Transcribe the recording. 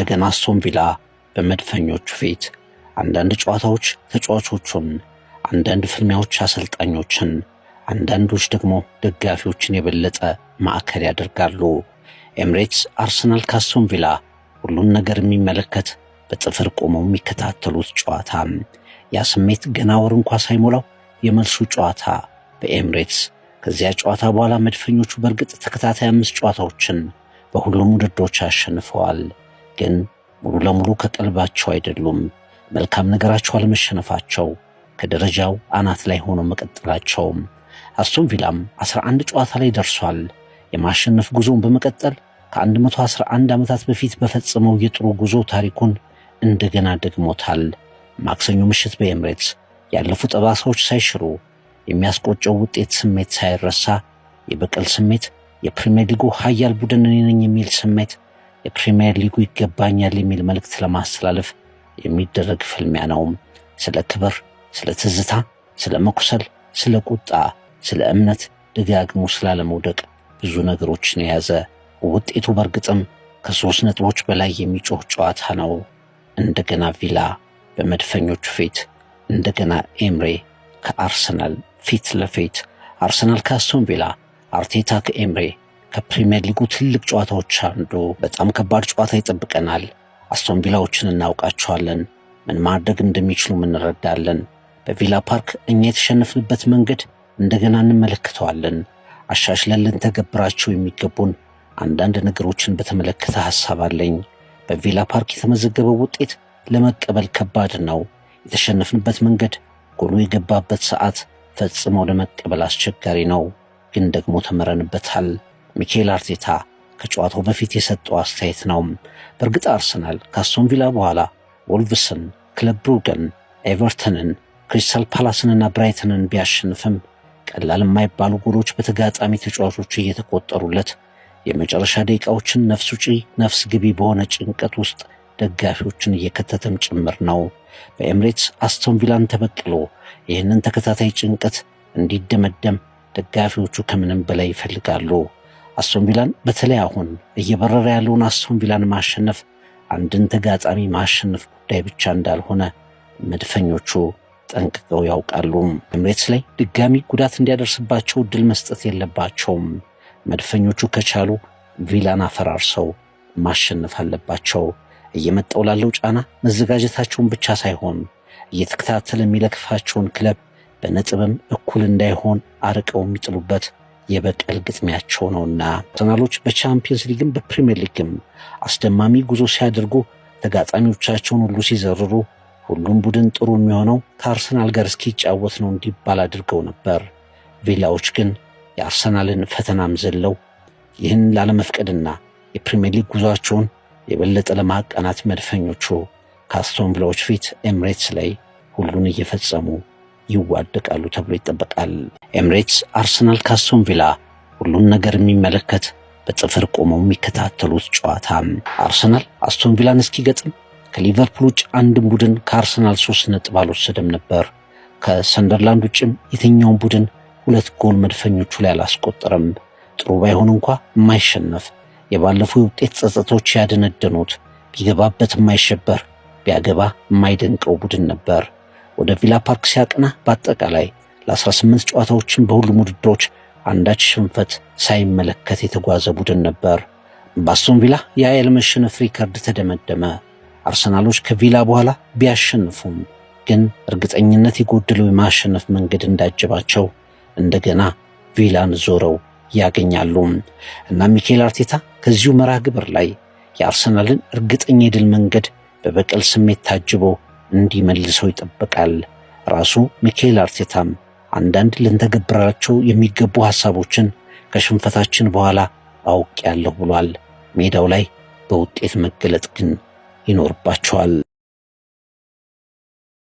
እንደገና አስቶን ቪላ በመድፈኞቹ ፊት አንዳንድ ጨዋታዎች ተጫዋቾቹን፣ አንዳንድ ፍልሚያዎች አሰልጣኞችን፣ አንዳንዶች ደግሞ ደጋፊዎችን የበለጠ ማዕከል ያደርጋሉ። ኤምሬትስ አርሰናል ከአስቶን ቪላ ሁሉን ነገር የሚመለከት በጥፍር ቆመው የሚከታተሉት ጨዋታ። ያ ስሜት ገና ወር እንኳ ሳይሞላው የመልሱ ጨዋታ በኤምሬትስ። ከዚያ ጨዋታ በኋላ መድፈኞቹ በእርግጥ ተከታታይ 5 ጨዋታዎችን በሁሉም ውድድሮች አሸንፈዋል። ግን ሙሉ ለሙሉ ከቀልባቸው አይደሉም። መልካም ነገራቸው አለመሸነፋቸው፣ ከደረጃው አናት ላይ ሆኖ መቀጠላቸው። አስቶን ቪላም 11 ጨዋታ ላይ ደርሷል። የማሸነፍ ጉዞውን በመቀጠል ከ111 ዓመታት በፊት በፈጸመው የጥሩ ጉዞ ታሪኩን እንደገና ደግሞታል። ማክሰኞ ምሽት በኤምሬትስ ያለፉ ጠባሳዎች ሳይሽሩ፣ የሚያስቆጨው ውጤት ስሜት ሳይረሳ፣ የበቀል ስሜት፣ የፕሪሚየር ሊጉ ኃያል ቡድን እኔ ነኝ የሚል ስሜት፣ የፕሪሚየር ሊጉ ይገባኛል የሚል መልእክት ለማስተላለፍ የሚደረግ ፍልሚያ ነው። ስለ ክብር፣ ስለ ትዝታ፣ ስለ መኩሰል፣ ስለ ቁጣ፣ ስለ እምነት፣ ደጋግሞ ስላለመውደቅ ብዙ ነገሮችን የያዘ ውጤቱ በእርግጥም ከ3 ነጥቦች በላይ የሚጮህ ጨዋታ ነው። እንደገና ቪላ በመድፈኞቹ ፊት፣ እንደገና ኤምሬ ከአርሰናል ፊት ለፊት። አርሰናል ከአስቶን ቪላ፣ አርቴታ ከኤምሬ። ከፕሪሚየር ሊጉ ትልቅ ጨዋታዎች አንዱ። በጣም ከባድ ጨዋታ ይጠብቀናል። አስቶን ቪላዎችን እናውቃቸዋለን። ምን ማድረግ እንደሚችሉ እንረዳለን። በቪላ ፓርክ እኛ የተሸነፍንበት መንገድ እንደገና እንመለከተዋለን። አሻሽለን ልንተገብራቸው የሚገቡን አንዳንድ ነገሮችን በተመለከተ ሐሳብ አለኝ። በቪላ ፓርክ የተመዘገበው ውጤት ለመቀበል ከባድ ነው። የተሸነፍንበት መንገድ፣ ጎሉ የገባበት ሰዓት ፈጽመው ለመቀበል አስቸጋሪ ነው። ግን ደግሞ ተመረንበታል። ሚኬል አርቴታ ከጨዋታው በፊት የሰጠው አስተያየት ነው። በእርግጥ አርሰናል ከአስቶን ቪላ በኋላ ወልቭስን፣ ክለብ ብሩገን፣ ኤቨርተንን፣ ክሪስታል ፓላስንና ብራይተንን ቢያሸንፍም ቀላል የማይባሉ ጎሎች በተጋጣሚ ተጫዋቾች እየተቆጠሩለት የመጨረሻ ደቂቃዎችን ነፍስ ውጪ ነፍስ ግቢ በሆነ ጭንቀት ውስጥ ደጋፊዎችን እየከተተም ጭምር ነው። በኤምሬትስ አስቶን ቪላን ተበቅሎ ይህንን ተከታታይ ጭንቀት እንዲደመደም ደጋፊዎቹ ከምንም በላይ ይፈልጋሉ። አስቶን ቪላን በተለይ አሁን እየበረረ ያለውን አስቶን ቪላን ማሸነፍ አንድን ተጋጣሚ ማሸነፍ ጉዳይ ብቻ እንዳልሆነ መድፈኞቹ ጠንቅቀው ያውቃሉ። ኤምሬትስ ላይ ድጋሚ ጉዳት እንዲያደርስባቸው እድል መስጠት የለባቸውም። መድፈኞቹ ከቻሉ ቪላን አፈራርሰው ማሸነፍ አለባቸው። እየመጣው ላለው ጫና መዘጋጀታቸውን ብቻ ሳይሆን እየተከታተለ የሚለክፋቸውን ክለብ በነጥብም እኩል እንዳይሆን አርቀው የሚጥሉበት የበቀል ግጥሚያቸው ነውና። አርሰናሎች በቻምፒየንስ ሊግም በፕሪሚየር ሊግም አስደማሚ ጉዞ ሲያደርጉ ተጋጣሚዎቻቸውን ሁሉ ሲዘርሩ ሁሉም ቡድን ጥሩ የሚሆነው ከአርሰናል ጋር እስኪጫወት ነው እንዲባል አድርገው ነበር። ቪላዎች ግን የአርሰናልን ፈተናም ዘለው ይህን ላለመፍቀድና የፕሪሚየር ሊግ ጉዟቸውን የበለጠ ለማቃናት መድፈኞቹ ከአስቶን ቪላዎች ፊት ኤምሬትስ ላይ ሁሉን እየፈጸሙ ይዋደቃሉ ተብሎ ይጠበቃል። ኤምሬትስ አርሰናል ከአስቶን ቪላ ሁሉን ነገር የሚመለከት በጥፍር ቆመው የሚከታተሉት ጨዋታ። አርሰናል አስቶን ቪላን እስኪገጥም ከሊቨርፑል ውጭ አንድም ቡድን ከአርሰናል 3 ነጥብ አልወሰደም ነበር። ከሰንደርላንድ ውጭም የትኛውን ቡድን 2 ጎል መድፈኞቹ ላይ አላስቆጠረም። ጥሩ ባይሆን እንኳ የማይሸነፍ የባለፉ የውጤት ጸጸቶች ያደነደኑት ቢገባበት የማይሸበር ቢያገባ የማይደንቀው ቡድን ነበር። ወደ ቪላ ፓርክ ሲያቀና በአጠቃላይ ለ18 ጨዋታዎችን በሁሉም ውድድሮች አንዳች ሽንፈት ሳይመለከት የተጓዘ ቡድን ነበር። በአስቶን ቪላ የመሸነፍ ሪከርድ ተደመደመ። አርሰናሎች ከቪላ በኋላ ቢያሸንፉም ግን እርግጠኝነት የጎደለው የማሸነፍ መንገድ እንዳጀባቸው እንደገና ቪላን ዞረው ያገኛሉ እና ሚኬል አርቴታ ከዚሁ መርሃ ግብር ላይ የአርሰናልን እርግጠኛ የድል መንገድ በበቀል ስሜት ታጅቦ እንዲመልሰው ይጠበቃል። ራሱ ሚኬል አርቴታም አንዳንድ ልንተገብራቸው የሚገቡ ሐሳቦችን ከሽንፈታችን በኋላ አውቄያለሁ ብሏል። ሜዳው ላይ በውጤት መገለጥ ግን ይኖርባቸዋል።